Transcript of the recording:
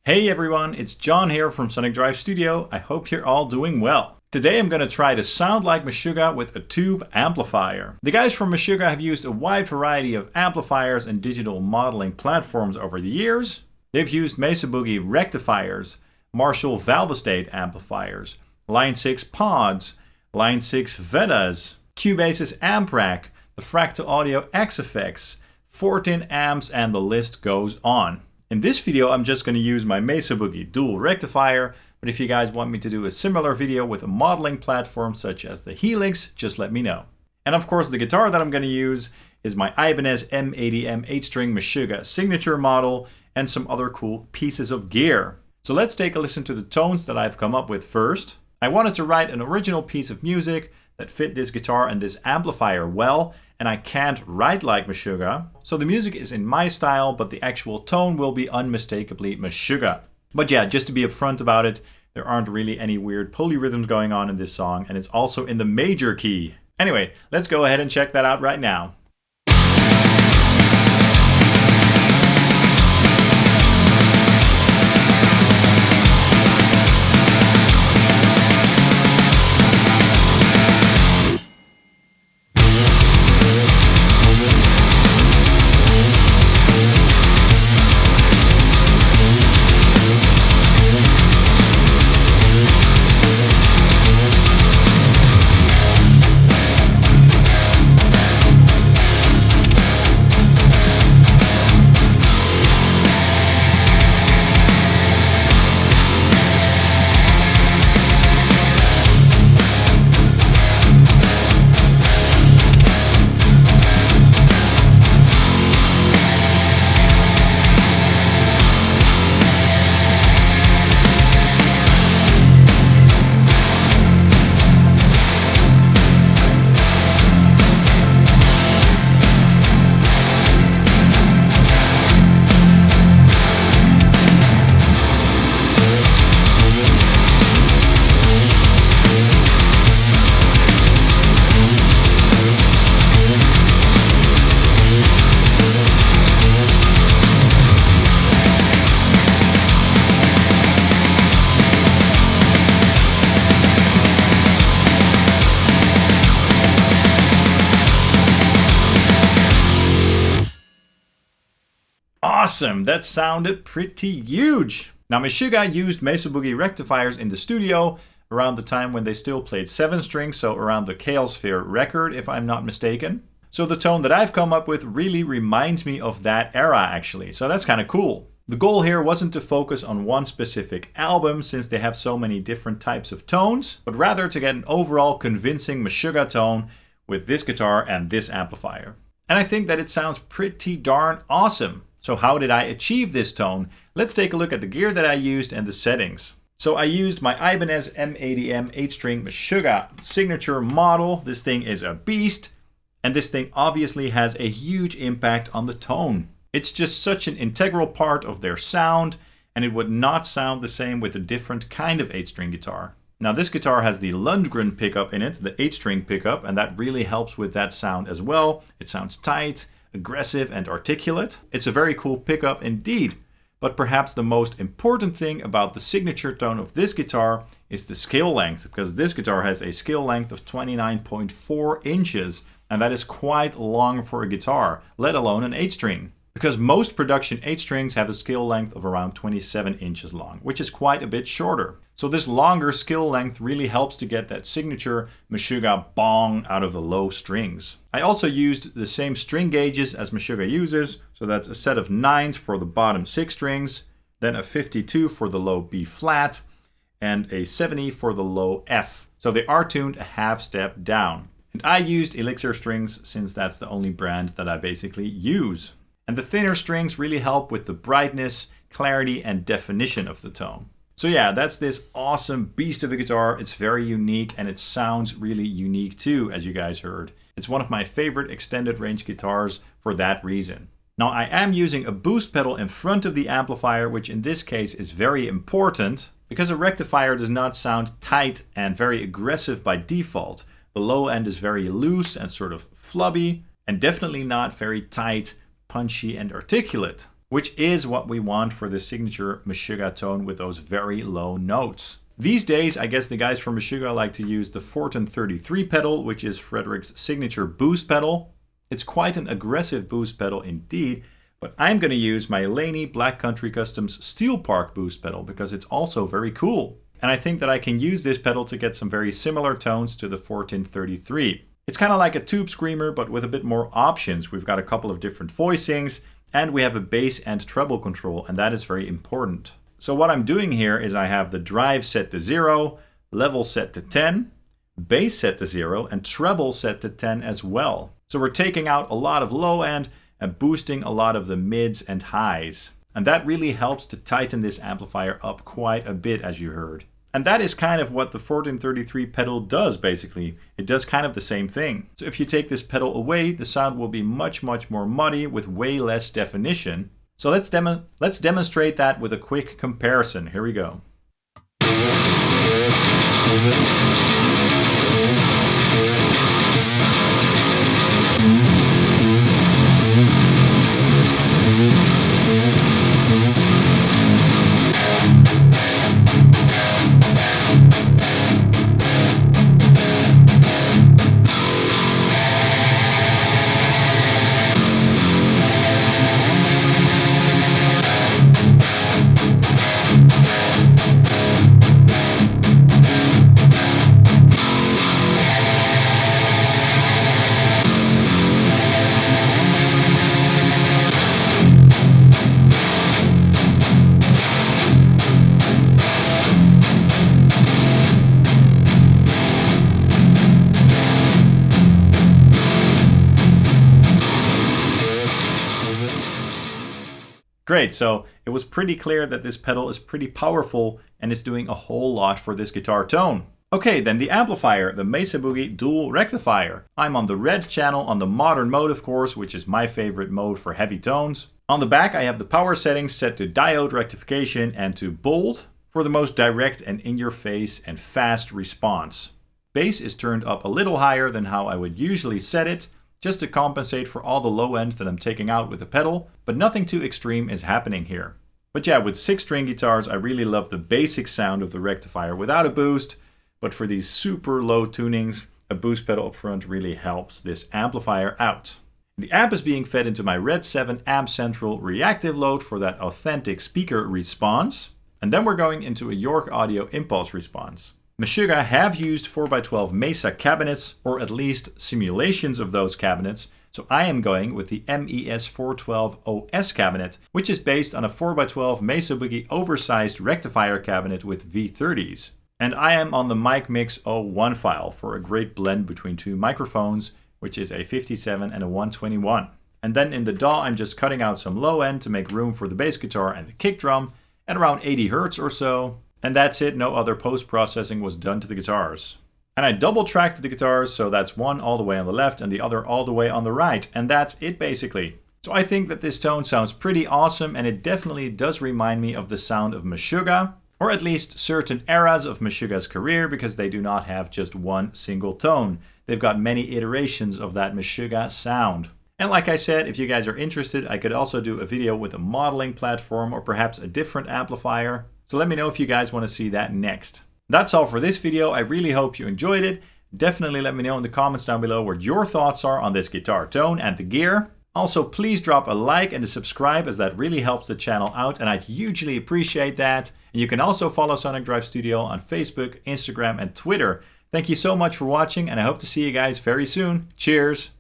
Hey everyone, it's John here from Sonic Drive Studio. I hope you're all doing well. Today I'm going to try to sound like Meshuggah with a tube amplifier. The guys from Meshuggah have used a wide variety of amplifiers and digital modeling platforms over the years. They've used Mesa Boogie rectifiers, Marshall valve state amplifiers, Line 6 pods, Line 6 Vedas, Cubase's amp rack, the Fractal Audio X-Effects, 14 amps, and the list goes on. In this video, I'm just going to use my Mesa Boogie dual rectifier, but if you guys want me to do a similar video with a modeling platform such as the Helix, just let me know. And of course, the guitar that I'm going to use is my Ibanez M80M 8-string Meshuggah signature model and some other cool pieces of gear. So let's take a listen to the tones that I've come up with first. I wanted to write an original piece of music that fit this guitar and this amplifier well, and I can't write like Meshuggah. So the music is in my style, but the actual tone will be unmistakably Meshuggah. But yeah, just to be upfront about it, there aren't really any weird polyrhythms going on in this song, and it's also in the major key. Anyway, let's go ahead and check that out right now. Awesome, that sounded pretty huge. Now Meshuggah used Mesa Boogie rectifiers in the studio around the time when they still played 7-string, so around the Chaosphere record if I'm not mistaken. So the tone that I've come up with really reminds me of that era actually, so that's kind of cool. The goal here wasn't to focus on one specific album since they have so many different types of tones, but rather to get an overall convincing Meshuggah tone with this guitar and this amplifier. And I think that it sounds pretty darn awesome. So how did I achieve this tone? Let's take a look at the gear that I used and the settings. So I used my Ibanez M80M 8-string Meshuggah signature model. This thing is a beast, and this thing obviously has a huge impact on the tone. It's just such an integral part of their sound, and it would not sound the same with a different kind of 8-string guitar. Now this guitar has the Lundgren pickup in it, the 8-string pickup, and that really helps with that sound as well. It sounds tight, aggressive, and articulate. It's a very cool pickup indeed. But perhaps the most important thing about the signature tone of this guitar is the scale length, because this guitar has a scale length of 29.4 inches, and that is quite long for a guitar, let alone an 8-string. Because most production 8-strings have a scale length of around 27 inches long, which is quite a bit shorter. So this longer scale length really helps to get that signature Meshuggah bong out of the low strings. I also used the same string gauges as Meshuggah uses, so that's a set of 9s for the bottom 6 strings, then a 52 for the low B flat, and a 70 for the low F. So they are tuned a half step down. And I used Elixir strings since that's the only brand that I basically use. And the thinner strings really help with the brightness, clarity, and definition of the tone. So yeah, that's this awesome beast of a guitar. It's very unique and it sounds really unique too, as you guys heard. It's one of my favorite extended range guitars for that reason. Now I am using a boost pedal in front of the amplifier, which in this case is very important because a rectifier does not sound tight and very aggressive by default. The low end is very loose and sort of flubby, and definitely not very tight, punchy, and articulate. which is what we want for the signature Meshuggah tone with those very low notes. These days, I guess the guys from Meshuggah like to use the Fortin 33 pedal, which is Frederick's signature boost pedal. It's quite an aggressive boost pedal indeed, but I'm going to use my Laney Black Country Customs Steelpark boost pedal because it's also very cool. And I think that I can use this pedal to get some very similar tones to the Fortin 33. It's kind of like a tube screamer, but with a bit more options. We've got a couple of different voicings, and we have a bass and treble control, and that is very important. So what I'm doing here is I have the drive set to 0, level set to 10, bass set to 0, and treble set to 10 as well. So we're taking out a lot of low end and boosting a lot of the mids and highs. And that really helps to tighten this amplifier up quite a bit, as you heard. And that is kind of what the Fortin 33 pedal does, basically. It does kind of the same thing. So if you take this pedal away, the sound will be much more muddy with way less definition. So let's demonstrate that with a quick comparison. Here we go. Great, so it was pretty clear that this pedal is pretty powerful and is doing a whole lot for this guitar tone. Okay, then the amplifier, the Mesa Boogie Dual Rectifier. I'm on the red channel on the modern mode, of course, which is my favorite mode for heavy tones. On the back, I have the power settings set to diode rectification and to bold for the most direct and in-your-face and fast response. Bass is turned up a little higher than how I would usually set it, just to compensate for all the low end that I'm taking out with the pedal, but nothing too extreme is happening here. But yeah, with 6-string guitars, I really love the basic sound of the rectifier without a boost, but for these super low tunings, a boost pedal up front really helps this amplifier out. The amp is being fed into my RedSeven Amp Central reactive load for that authentic speaker response, and then we're going into a York Audio impulse response. Meshuggah have used 4x12 Mesa cabinets, or at least simulations of those cabinets, so I am going with the MES412 OS cabinet, which is based on a 4x12 Mesa Boogie oversized rectifier cabinet with V30s. And I am on the Mic Mix 01 file for a great blend between two microphones, which is a 57 and a 121. And then in the DAW, I'm just cutting out some low end to make room for the bass guitar and the kick drum at around 80 Hz or so. And that's it, no other post-processing was done to the guitars. And I double-tracked the guitars, so that's one all the way on the left and the other all the way on the right. And that's it basically. So I think that this tone sounds pretty awesome, and it definitely does remind me of the sound of Meshuggah, or at least certain eras of Meshuggah's career, because they do not have just one single tone. They've got many iterations of that Meshuggah sound. And like I said, if you guys are interested, I could also do a video with a modeling platform or perhaps a different amplifier. So let me know if you guys want to see that next. That's all for this video. I really hope you enjoyed it. Definitely let me know in the comments down below what your thoughts are on this guitar tone and the gear. Also, please drop a like and a subscribe, as that really helps the channel out, and I'd hugely appreciate that. And you can also follow Sonic Drive Studio on Facebook, Instagram, and Twitter. Thank you so much for watching, and I hope to see you guys very soon. Cheers!